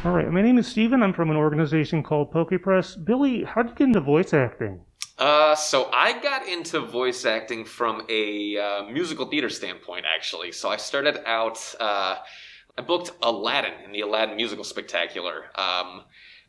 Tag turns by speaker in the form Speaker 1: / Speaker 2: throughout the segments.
Speaker 1: All right, my name is Steven. I'm from an organization called PokePress. Billy, how did you get into voice acting?
Speaker 2: So I got into voice acting from a musical theater standpoint, actually. So I started out, I booked Aladdin in the Aladdin Musical Spectacular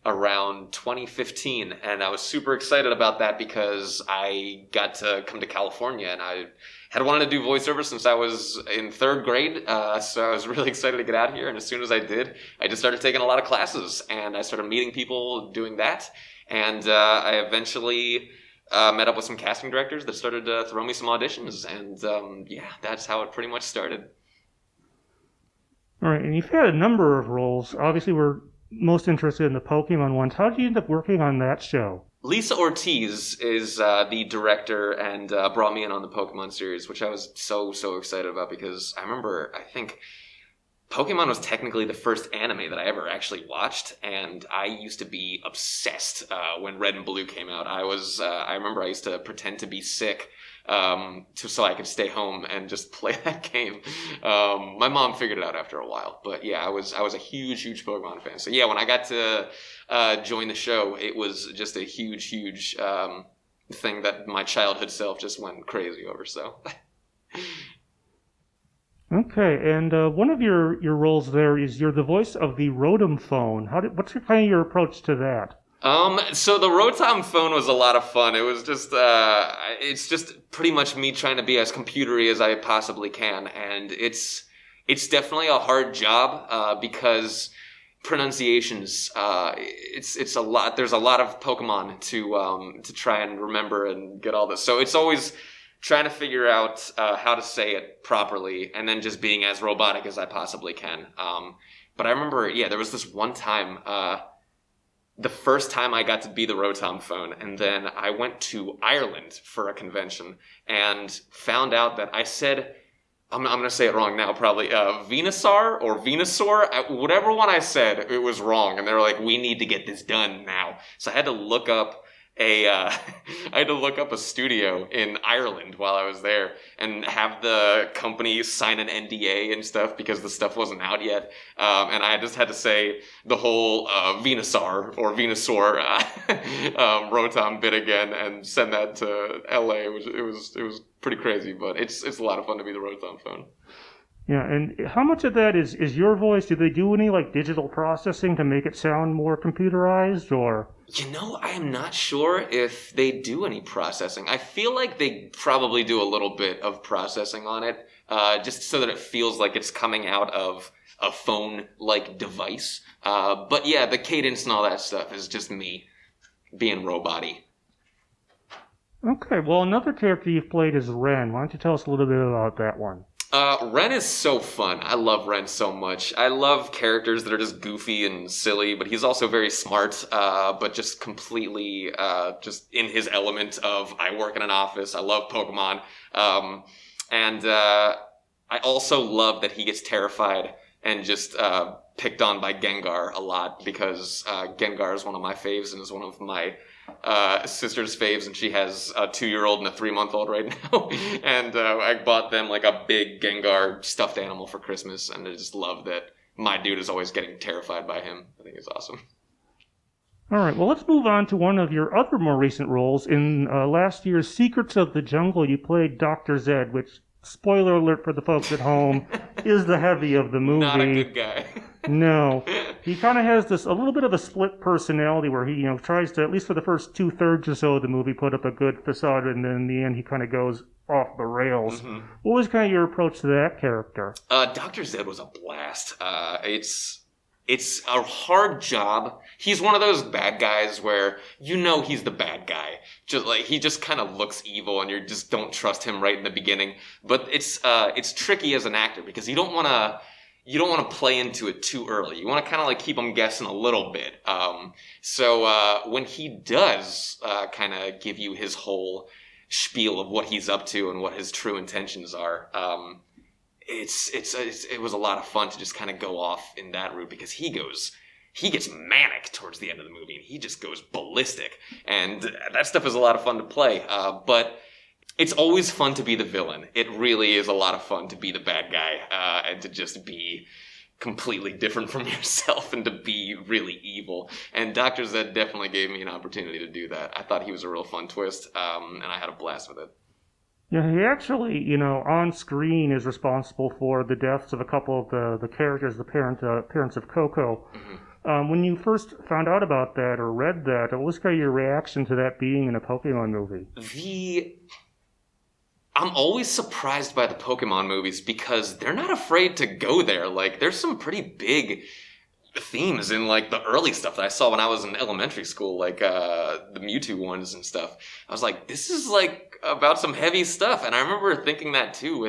Speaker 2: around 2015, and I was super excited about that because I got to come to California, and I had wanted to do voiceover since I was in third grade, so I was really excited to get out here, and as soon as I did, I just started taking a lot of classes, and I started meeting people doing that, and I eventually met up with some casting directors that started to throw me some auditions, and yeah, that's how it pretty much started.
Speaker 1: All right, and you've had a number of roles. Obviously, we're most interested in the Pokemon ones. How did you end up working on that show?
Speaker 2: Lisa Ortiz is the director and brought me in on the Pokemon series, which I was so excited about because I remember, I think Pokemon was technically the first anime that I ever actually watched, and I used to be obsessed when Red and Blue came out. I remember I used to pretend to be sick so I could stay home and just play that game. My mom figured it out after a while, but yeah, I was a huge Pokemon fan. So yeah, when I got to join the show, it was just a huge thing that my childhood self just went crazy over. So.
Speaker 1: Okay, and one of your roles there is you're the voice of the Rotom Phone. What's your approach to that?
Speaker 2: So the Rotom Phone was a lot of fun. It was just, it's just pretty much me trying to be as computery as I possibly can, and it's definitely a hard job, because pronunciations, it's a lot, there's a lot of Pokemon to try and remember and get all this. So it's always trying to figure out, how to say it properly, and then just being as robotic as I possibly can. But I remember, yeah, there was this one time, the first time I got to be the Rotom Phone, and then I went to Ireland for a convention and found out that I said, I'm going to say it wrong now, probably, Venusaur or Venusaur, whatever one I said, it was wrong, and they were like, we need to get this done now. So I had to look up a studio in Ireland while I was there and have the company sign an NDA and stuff because the stuff wasn't out yet. And I just had to say the whole Venusaur or Venusaur Rotom bit again and send that to LA. It was pretty crazy, but it's a lot of fun to be the Rotom Phone.
Speaker 1: Yeah, and how much of that is your voice? Do they do any digital processing to make it sound more computerized, or?
Speaker 2: I am not sure if they do any processing. I feel like they probably do a little bit of processing on it, just so that it feels like it's coming out of a phone-like device. But yeah, the cadence and all that stuff is just me being robot-y.
Speaker 1: Okay, well, another character you've played is Ren. Why don't you tell us a little bit about that one?
Speaker 2: Ren is so fun. I love Ren so much. I love characters that are just goofy and silly, but he's also very smart, but just completely, just in his element of, I work in an office, I love Pokemon, and I also love that he gets terrified and just, picked on by Gengar a lot, because, Gengar is one of my faves and is one of my sister's faves, and she has a 2-year-old and a 3-month-old right now. And I bought them a big Gengar stuffed animal for Christmas, and I just love that my dude is always getting terrified by him. I think it's awesome.
Speaker 1: All right, well, let's move on to one of your other more recent roles. In last year's Secrets of the Jungle, you played Dr. Zed, which, spoiler alert for the folks at home, is the heavy of the movie.
Speaker 2: Not a good guy.
Speaker 1: No. He kind of has a little bit of a split personality where he, tries to, at least for the first 2/3 or so of the movie, put up a good facade, and then in the end he kind of goes off the rails. Mm-hmm. What was kind of your approach to that character?
Speaker 2: Dr. Zed was a blast. It's a hard job. He's one of those bad guys where he's the bad guy. He just kind of looks evil, and you just don't trust him right in the beginning. But it's tricky as an actor because you don't want to play into it too early. You want to kind of keep them guessing a little bit. So when he does kind of give you his whole spiel of what he's up to and what his true intentions are, it was a lot of fun to just kind of go off in that route because he gets manic towards the end of the movie and he just goes ballistic, and that stuff is a lot of fun to play. But it's always fun to be the villain. It really is a lot of fun to be the bad guy, and to just be completely different from yourself and to be really evil. And Dr. Zed definitely gave me an opportunity to do that. I thought he was a real fun twist, and I had a blast with it.
Speaker 1: Yeah, he actually, on screen is responsible for the deaths of a couple of the characters, the parents of Coco. Mm-hmm. When you first found out about that or read that, what was kind of your reaction to that being in a Pokemon movie?
Speaker 2: I'm always surprised by the Pokemon movies because they're not afraid to go there. Like, there's some pretty big themes in, like, the early stuff that I saw when I was in elementary school, like the Mewtwo ones and stuff. I was like, this is, like, about some heavy stuff. And I remember thinking that, too,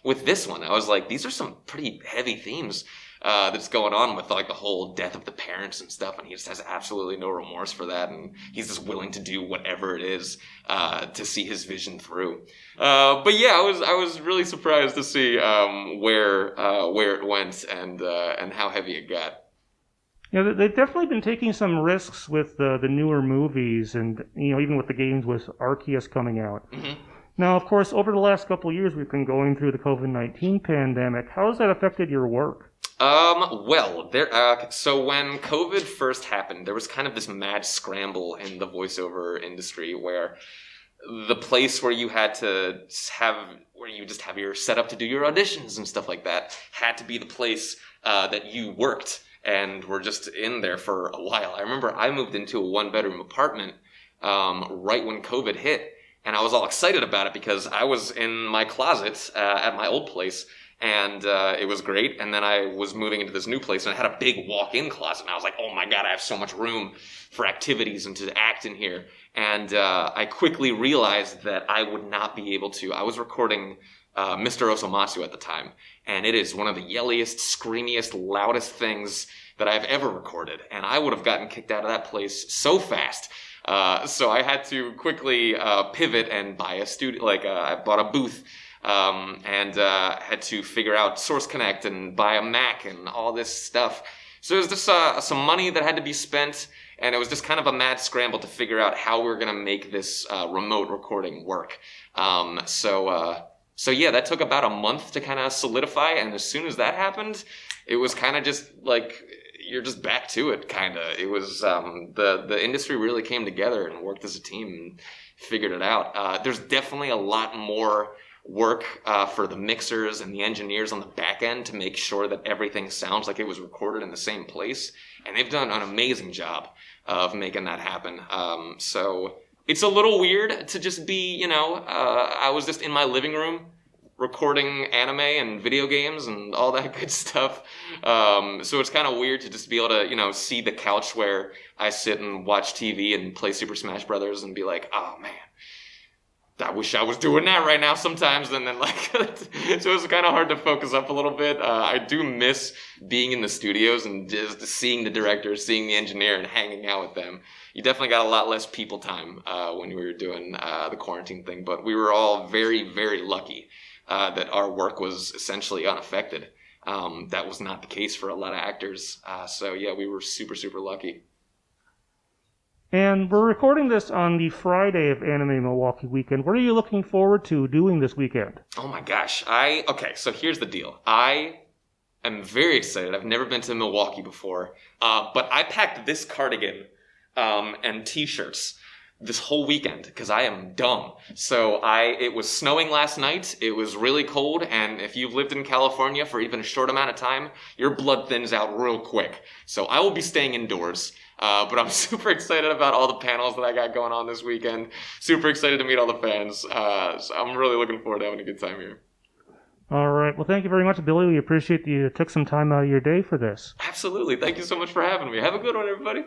Speaker 2: with this one. I was like, these are some pretty heavy themes that's going on with, like, the whole death of the parents and stuff, and he just has absolutely no remorse for that, and he's just willing to do whatever it is to see his vision through. But yeah, I was really surprised to see where it went and how heavy it got.
Speaker 1: Yeah, they've definitely been taking some risks with the newer movies, and even with the games with Arceus coming out. Mm-hmm. Now, of course, over the last couple of years, we've been going through the COVID-19 pandemic. How has that affected your work?
Speaker 2: So when COVID first happened, there was kind of this mad scramble in the voiceover industry where the place where you just have your setup to do your auditions and stuff like that had to be the place that you worked and were just in there for a while. I remember I moved into a 1-bedroom apartment right when COVID hit, and I was all excited about it because I was in my closet at my old place. And it was great. And then I was moving into this new place, and I had a big walk-in closet. And I was like, oh my God, I have so much room for activities and to act in here. And I quickly realized that I would not be able to. I was recording Mr. Osomatsu at the time. And it is one of the yelliest, screamiest, loudest things that I've ever recorded. And I would have gotten kicked out of that place so fast. So I had to quickly pivot and buy a studio. I bought a booth. And had to figure out Source Connect and buy a Mac and all this stuff. So it was just some money that had to be spent, and it was just kind of a mad scramble to figure out how we were going to make this remote recording work. So yeah, that took about a month to kind of solidify, and as soon as that happened, it was kind of just like, you're just back to it, kind of. It was, the industry really came together and worked as a team and figured it out. There's definitely a lot more work for the mixers and the engineers on the back end to make sure that everything sounds like it was recorded in the same place. And they've done an amazing job of making that happen. So it's a little weird to just be, I was just in my living room recording anime and video games and all that good stuff. So it's kind of weird to just be able to, see the couch where I sit and watch TV and play Super Smash Brothers and be like, oh man, I wish I was doing that right now sometimes. And then so it's kind of hard to focus up a little bit. I do miss being in the studios and just seeing the director, seeing the engineer and hanging out with them. You definitely got a lot less people time when we were doing the quarantine thing, but we were all very, very lucky that our work was essentially unaffected. That was not the case for a lot of actors. So yeah, we were super, super lucky.
Speaker 1: And we're recording this on the Friday of Anime Milwaukee weekend. What are you looking forward to doing this weekend?
Speaker 2: Oh my gosh. Okay, so here's the deal. I am very excited. I've never been to Milwaukee before. But I packed this cardigan and t-shirts this whole weekend because I am dumb. So it was snowing last night. It was really cold. And if you've lived in California for even a short amount of time, your blood thins out real quick. So I will be staying indoors. But I'm super excited about all the panels that I got going on this weekend. Super excited to meet all the fans. So I'm really looking forward to having a good time here.
Speaker 1: All right. Well, thank you very much, Billy. We appreciate you took some time out of your day for this.
Speaker 2: Absolutely. Thank you so much for having me. Have a good one, everybody.